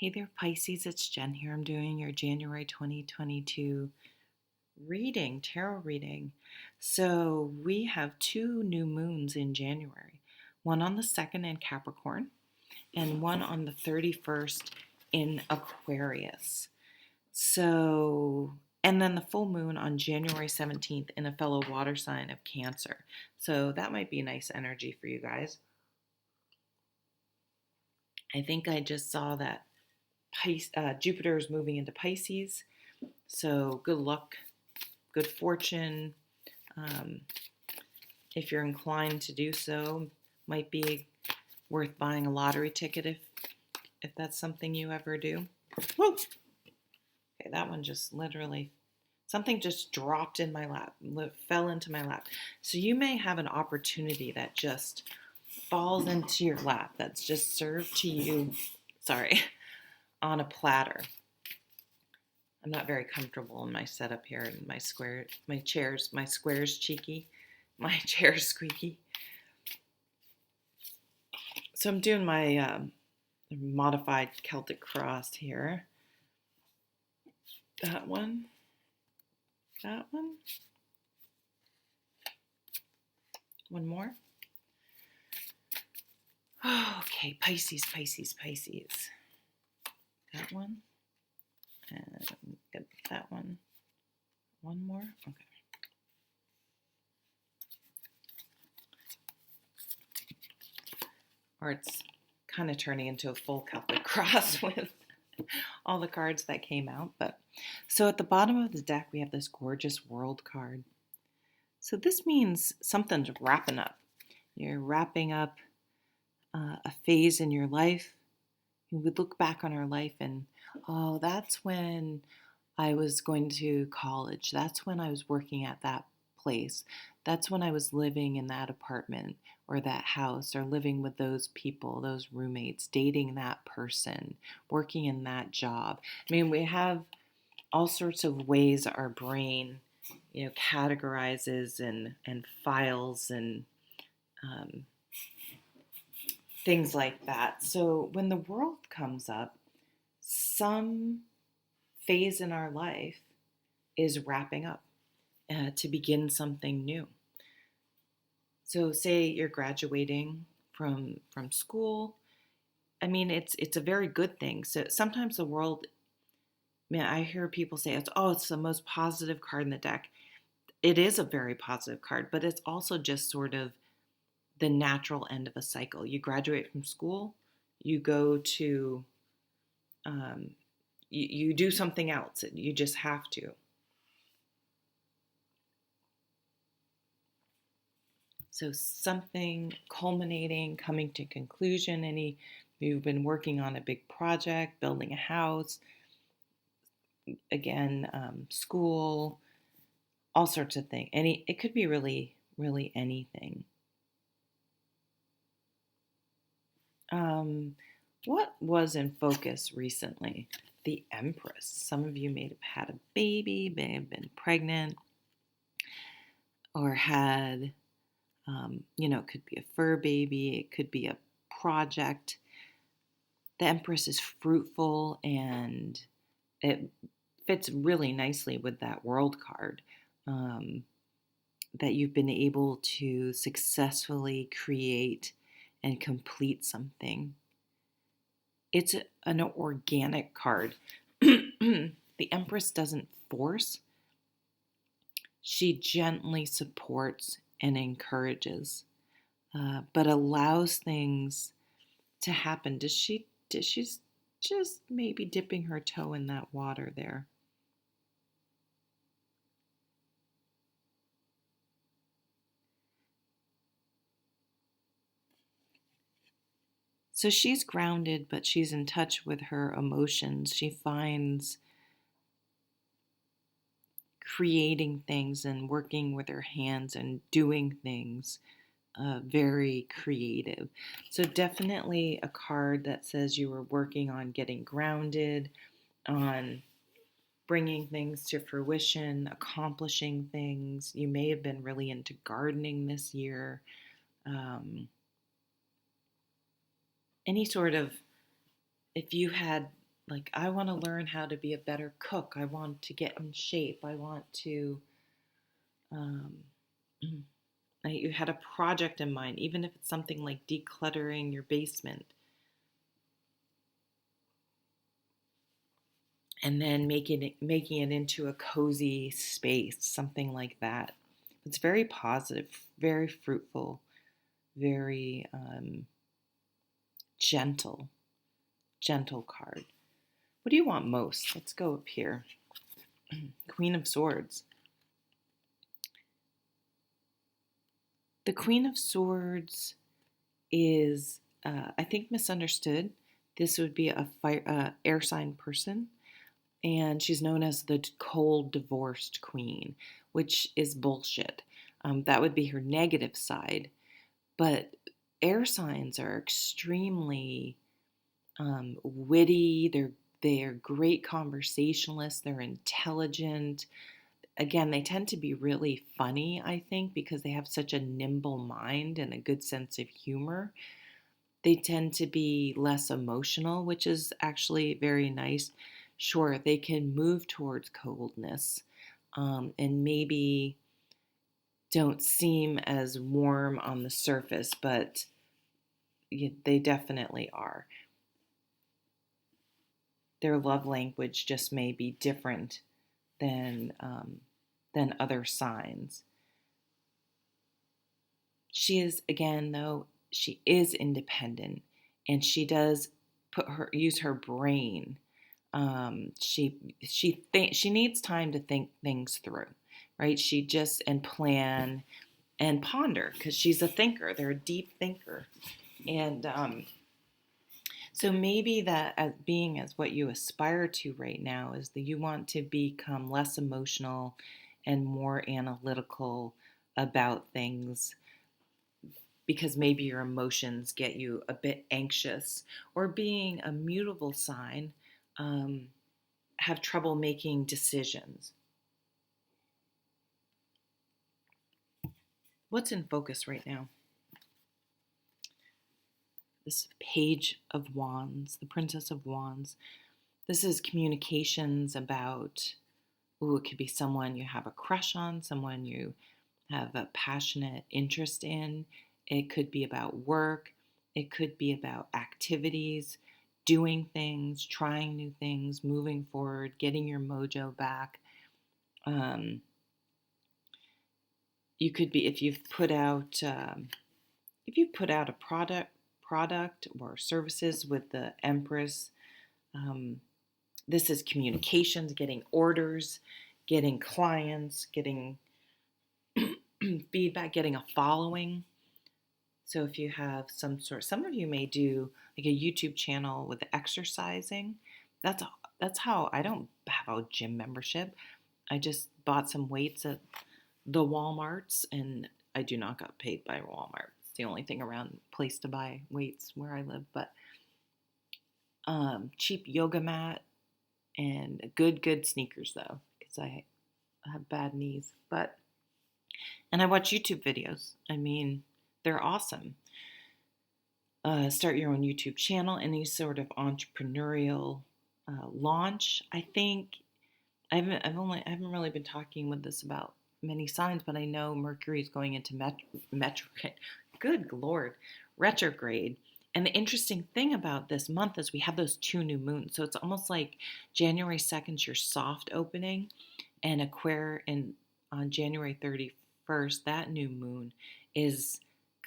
Hey there, Pisces. It's Jen here. I'm doing your January 2022 tarot reading. So we have two new moons in January, one on the 2nd in Capricorn and one on the 31st in Aquarius. And then the full moon on January 17th in a fellow water sign of Cancer. So that might be nice energy for you guys. I think I just saw that Jupiter is moving into Pisces, so good luck, good fortune. Um, if you're inclined to do so, might be worth buying a lottery ticket if that's something you ever do. Woo! Okay, that one just literally, something just dropped in my lap, fell into my lap. So you may have an opportunity that just falls into your lap, that's just served to you, on a platter. I'm not very comfortable in my setup here, and my square's cheeky, my chair's squeaky. So I'm doing my modified Celtic cross here. That one. One more. Okay, Pisces. That one. And get that one. One more. Okay. Or it's kind of turning into a full Celtic cross with all the cards that came out. But so at the bottom of the deck, we have this gorgeous world card. So this means something's wrapping up. You're wrapping up a phase in your life. We would look back on our life and, oh, that's when I was going to college. That's when I was working at that place. That's when I was living in that apartment or that house, or living with those people, those roommates, dating that person, working in that job. I mean, we have all sorts of ways our brain, categorizes and files and things like that. So when the world comes up, some phase in our life is wrapping up to begin something new. So say you're graduating from school. I mean, it's a very good thing. So sometimes the world, man, I hear people say it's the most positive card in the deck. It is a very positive card, but it's also just sort of the natural end of a cycle. You graduate from school, you go to, you do something else. You just have to. So something culminating, coming to conclusion. You've been working on a big project, building a house, again, school, all sorts of things. It could be really, really anything. What was in focus recently? The Empress. Some of you may have had a baby, may have been pregnant, or had, it could be a fur baby, it could be a project. The Empress is fruitful, and it fits really nicely with that world card, that you've been able to successfully create and complete something. It's an organic card. The Empress doesn't force. She gently supports and encourages, but allows things to happen. She's just maybe dipping her toe in that water there. So she's grounded, but she's in touch with her emotions. She finds creating things and working with her hands and doing things very creative. So definitely a card that says you were working on getting grounded, on bringing things to fruition, accomplishing things. You may have been really into gardening this year. Any sort of, if you had like, I want to learn how to be a better cook. I want to get in shape. I want to, um, like you had a project in mind, even if it's something like decluttering your basement and then making it into a cozy space, something like that. It's very positive, very fruitful, very gentle, gentle card. What do you want most? Let's go up here. Queen of Swords. The Queen of Swords is, I think, misunderstood. This would be a air sign person, and she's known as the cold divorced queen, which is bullshit. That would be her negative side. But air signs are extremely witty. They're great conversationalists. They're intelligent. Again, they tend to be really funny, I think, because they have such a nimble mind and a good sense of humor. They tend to be less emotional, which is actually very nice. Sure, they can move towards coldness, and maybe don't seem as warm on the surface, but they definitely are. Their love language just may be different than other signs. She is, again, though, she is independent, and she does use her brain. She needs time to think things through, right? She just and plan and ponder, because she's a thinker. They're a deep thinker, and so maybe that as being as what you aspire to right now is that you want to become less emotional and more analytical about things, because maybe your emotions get you a bit anxious, or being a mutable sign, um, have trouble making decisions. What's in focus right now? This Page of Wands, the Princess of Wands. This is communications about, it could be someone you have a crush on, someone you have a passionate interest in. It could be about work. It could be about activities, doing things, trying new things, moving forward, getting your mojo back. You could be, if you've put out a product or services with the Empress. This is communications, getting orders, getting clients, getting feedback, getting a following. So if you have some of you may do like a YouTube channel with exercising. That's how I don't have a gym membership. I just bought some weights at the Walmarts, and I do not get paid by Walmart. It's the only thing around place to buy weights where I live. But cheap yoga mat and good sneakers though, because I have bad knees. And I watch YouTube videos. I mean, they're awesome. Start your own YouTube channel, any sort of entrepreneurial launch. I think I haven't really been talking with this about many signs, but I know Mercury is going into good Lord, retrograde. And the interesting thing about this month is we have those 2 new moons. So it's almost like January 2nd is your soft opening, and on January 31st, that new moon is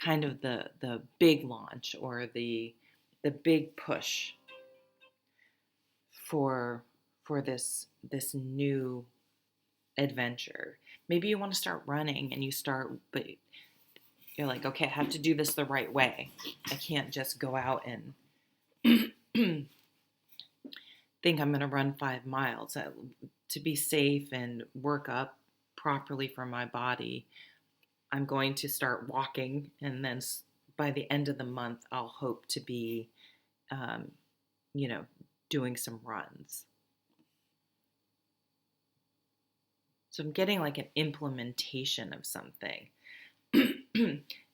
kind of the big launch, or the big push for this new adventure. Maybe you want to start running, and but you're like, okay, I have to do this the right way. I can't just go out and think I'm going to run 5 miles. To be safe and work up properly for my body, I'm going to start walking, and then by the end of the month, I'll hope to be, um, doing some runs. So I'm getting like an implementation of something.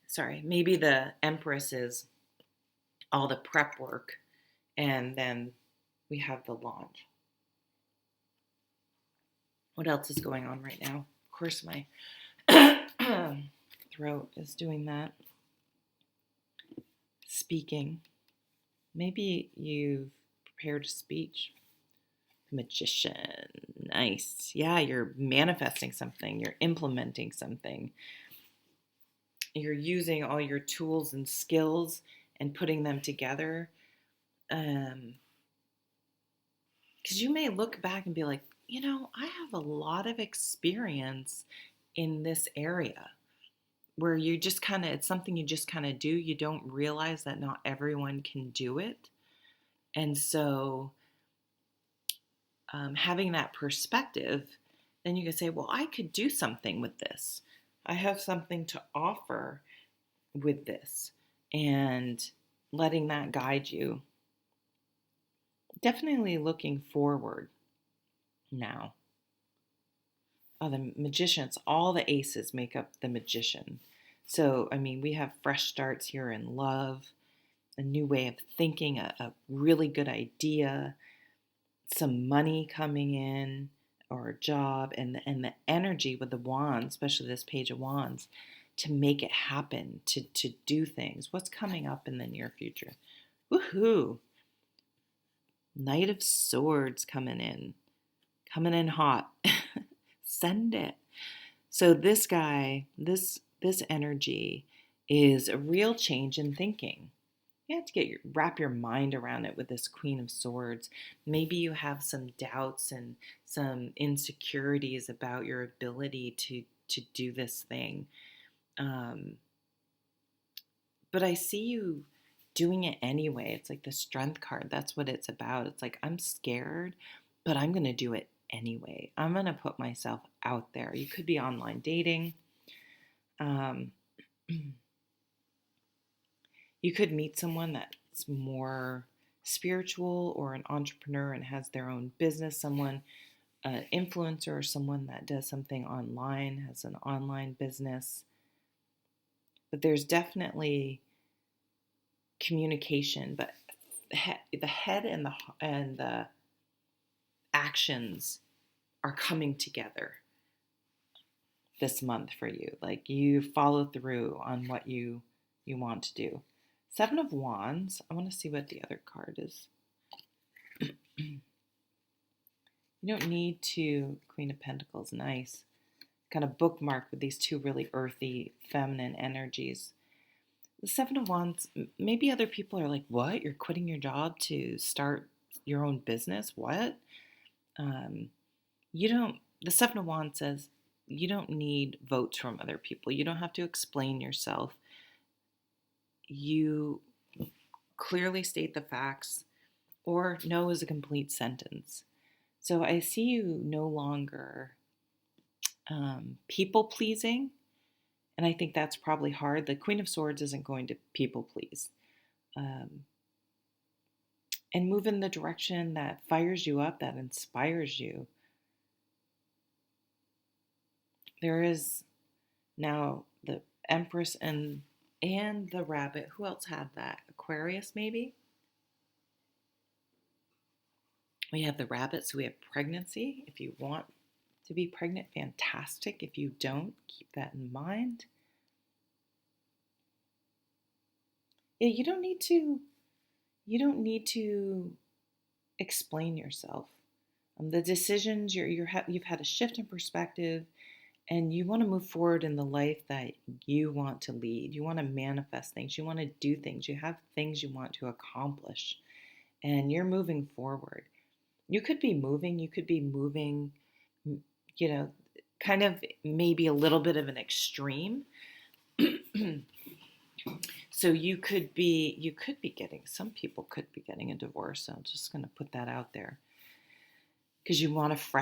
Sorry, maybe the Empress is all the prep work, and then we have the launch. What else is going on right now? Of course, my throat is doing that. Speaking. Maybe you've prepared a speech. Magician. Nice. Yeah, you're manifesting something. You're implementing something. You're using all your tools and skills and putting them together. Because you may look back and be like, I have a lot of experience in this area where you just kind of, it's something you just kind of do. You don't realize that not everyone can do it. And so having that perspective, then you can say, well, I could do something with this. I have something to offer with this, and letting that guide you. Definitely looking forward now. Oh, the magicians, all the aces make up the magician. So, we have fresh starts here in love, a new way of thinking, a really good idea, some money coming in, or a job, and the energy with the wands, especially this page of wands, to make it happen, to do things. What's coming up in the near future? Woohoo! Knight of Swords coming in hot. Send it. So this guy, this energy is a real change in thinking. You have to wrap your mind around it with this Queen of Swords. Maybe you have some doubts and some insecurities about your ability to do this thing. But I see you doing it anyway. It's like the Strength card. That's what it's about. It's like, I'm scared, but I'm going to do it anyway. I'm going to put myself out there. You could be online dating. You could meet someone that's more spiritual or an entrepreneur and has their own business, someone, an influencer, or someone that does something online, has an online business. But there's definitely communication, but the head and the actions are coming together this month for you. Like, you follow through on what you want to do. Seven of Wands. I want to see what the other card is. You don't need to. Queen of Pentacles. Nice. Kind of bookmark with these two really earthy, feminine energies. The Seven of Wands, maybe other people are like, what? You're quitting your job to start your own business? What? The Seven of Wands says you don't need votes from other people. You don't have to explain yourself. You clearly state the facts, or no is a complete sentence. So I see you no longer people pleasing. And I think that's probably hard. The Queen of Swords isn't going to people please. And move in the direction that fires you up, that inspires you. There is now the Empress and the Rabbit. Who else had that? Aquarius, maybe? We have the Rabbit, so we have pregnancy. If you want to be pregnant, fantastic. If you don't, keep that in mind. Yeah, you don't need to explain yourself. The decisions you've had a shift in perspective, and you want to move forward in the life that you want to lead. You want to manifest things. You want to do things. You have things you want to accomplish, and you're moving forward. You could be moving, kind of maybe a little bit of an extreme. So some people could be getting a divorce. So I'm just going to put that out there. Because you want it's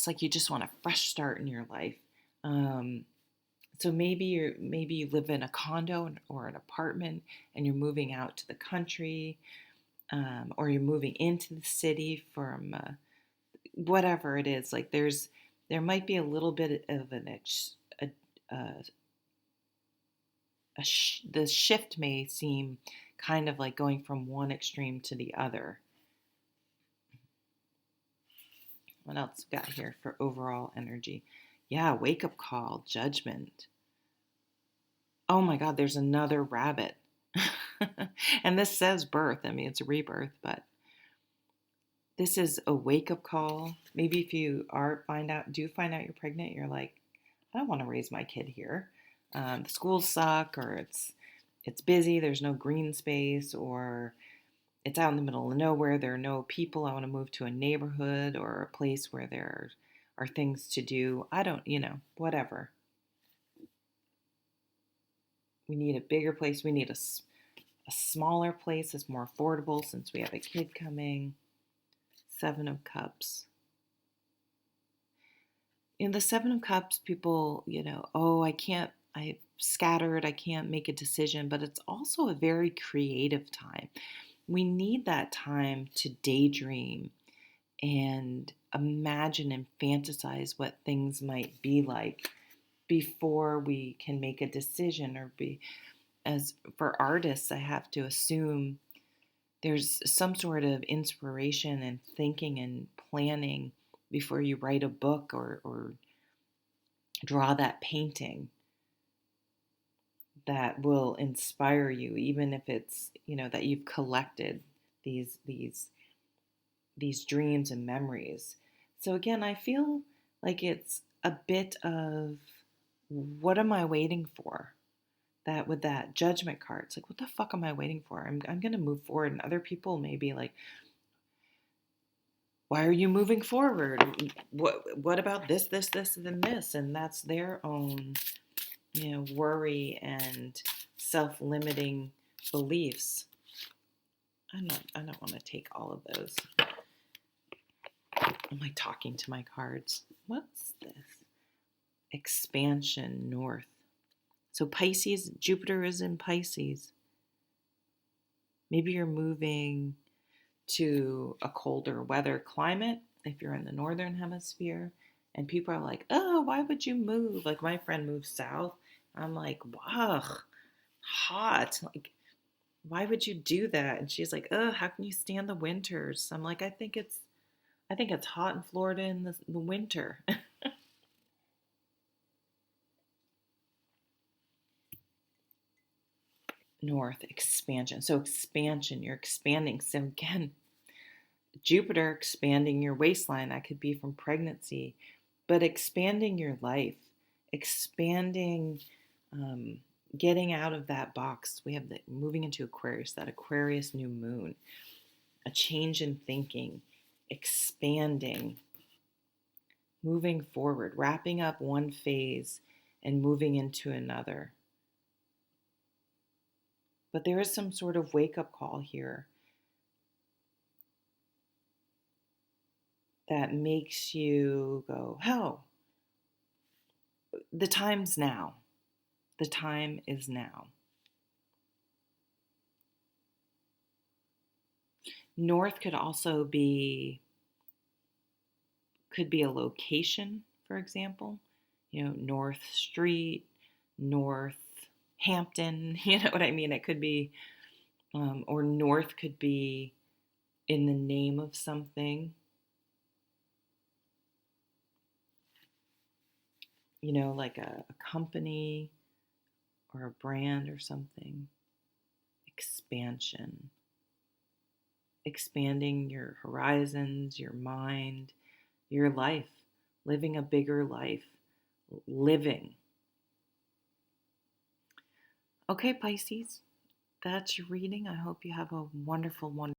like you just want a fresh start in your life. So maybe you live in a condo or an apartment and you're moving out to the country, or you're moving into the city from whatever it is. Like there might be a little bit of the shift may seem kind of like going from one extreme to the other. What else we got here for overall energy? Yeah, wake up call, judgment. Oh my God, there's another rabbit. And this says birth. I mean, it's a rebirth, but this is a wake up call. Maybe if you find out you're pregnant, you're like, I don't want to raise my kid here. The schools suck, or it's busy. There's no green space, or it's out in the middle of nowhere. There are no people. I want to move to a neighborhood or a place where there are things to do. I don't, whatever. We need a bigger place. We need a smaller place that's more affordable since we have a kid coming. Seven of Cups. In the Seven of Cups, people, oh, I'm scattered, I can't make a decision, but it's also a very creative time. We need that time to daydream and imagine and fantasize what things might be like before we can make a decision as for artists, I have to assume there's some sort of inspiration and thinking and planning before you write a book or draw that painting that will inspire you, even if it's that you've collected these dreams and memories. So again, I feel like it's a bit of, what am I waiting for? That with that judgment card, it's like, what the fuck am I waiting for? I'm gonna move forward, and other people may be like, why are you moving forward? What about this, and this? And that's their own, worry and self-limiting beliefs. I don't want to take all of those. Am I talking to my cards? What's this? Expansion north. So Pisces, Jupiter is in Pisces. Maybe you're moving to a colder weather climate if you're in the northern hemisphere, and people are like, oh, why would you move? Like my friend moved south. I'm like, wow, hot. Like, why would you do that? And she's like, oh, how can you stand the winters? I'm like, I think it's hot in Florida in the winter. North, expansion. So expansion, you're expanding. So again, Jupiter expanding your waistline, that could be from pregnancy, but expanding your life, expanding, getting out of that box. We have the moving into Aquarius, that Aquarius new moon, a change in thinking, expanding, moving forward, wrapping up one phase and moving into another. But there is some sort of wake up call here that makes you go, oh, the time's now. The time is now. North could also could be a location, for example. North Street, North Hampton, you know what I mean? It could be, or North could be in the name of something. Like a company or a brand or something. Expansion. Expanding your horizons, your mind, your life, living a bigger life, living. Okay, Pisces, that's your reading. I hope you have a wonderful, wonderful